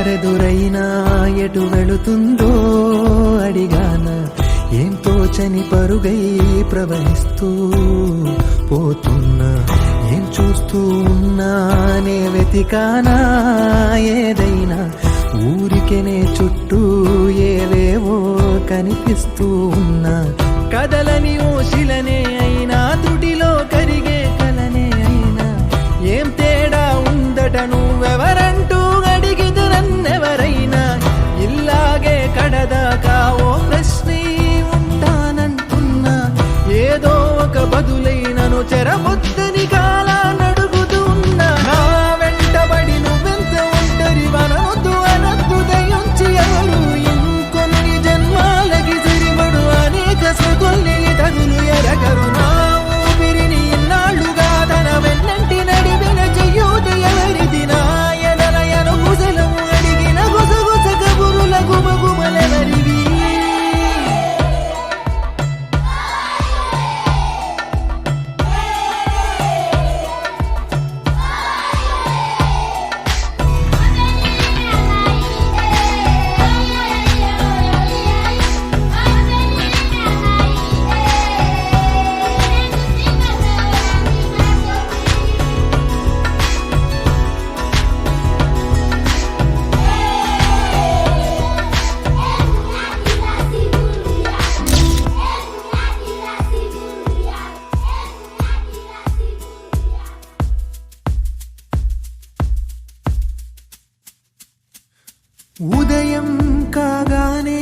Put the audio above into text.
దారెదురైనా ఎటు వెళుతుందో అడిగాన ఏం తోచని పరుగై ప్రవహిస్తూ పోతున్నా ఏం చూస్తూ ఉన్నానే వెతికానా ఏదైనా ఊరికెనే చుట్టూ ఏవేవో కనిపిస్తూ ఉన్నా కదలని ఓశిలనే అయినా తుడిలో కరిగే కలనే అయినా ఏం తేడా ఉందట నువ్వెవరంటూ అడిగిదు నన్నెవరైనా ఇల్లాగే కడదాకా ఓ ప్రశ్నే ఉంటానంటున్నా ఏదో ఒక బదులైనను చెరబొద్దని కాలా నడుగుతూ ఉన్నా నా వెంటబడి నువ్వెంత ఒంటరి వనొద్దు అనద్దు దయించి ఎవరు ఇంకొన్ని జన్మాలకి సరిపడు అనేక సగొల్లి తగులు ఎరగరు నా ఊపిరిని ఇన్నాళ్ళుగా తన వెన్నంటి నడిపిన చెయ్యూత ఎవరిది నా ఎదలయను గుసలము అడిగిన గుసగుస కబురుల గుమగుమలెవరివి ఉదయం కాగానే